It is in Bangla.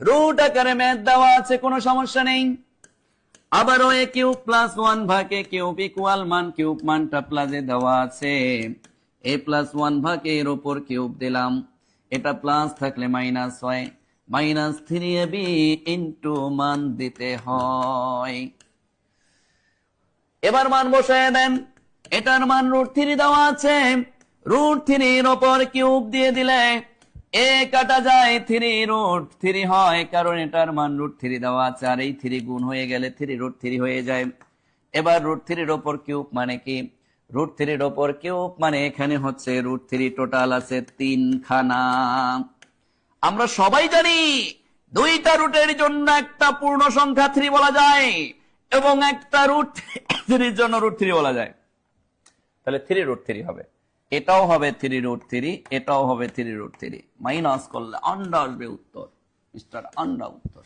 রুট আকারে ম্যাথ দেওয়া আছে, কোনো সমস্যা নেই। আবারও এ কিউব প্লাস 1 ভাগে কিউব ইকুয়াল মান, কিউব মানটা প্লাসে দেওয়া আছে, এ প্লাস 1 ভাগে এর উপর কিউব দিলাম, এটা প্লাস থাকলে মাইনাস হয়, মাইনাস 3ab ইন্টু মান দিতে হয়। এবার মান বসায় দেন, এটার মান √3 দেওয়া আছে, √3 এর উপর কিউব দিয়ে দিলে এ কাটা যায়, 3√3 হয়, কারণ এটার মান √3 দেওয়া আছে, আর এই 3 গুণ হয়ে গেলে 3√3 হয়ে যায়। এবার √3 এর উপর কিউব মানে কি, √3 এর উপর কিউব মানে এখানে হচ্ছে √3 টোটাল আছে 3 খানা। আমরা সবাই জানি দুইটা রুটের জন্য একটা পূর্ণ সংখ্যা 3 বলা যায় এবং একটা √3 জন্য √3 বলা যায়, তাহলে 3√3 হবে, এটাও হবে 3√3, এটাও হবে 3√3, মাইনাস করলে আন্ডা আসবে উত্তর, মিস্টার আন্ডা উত্তর।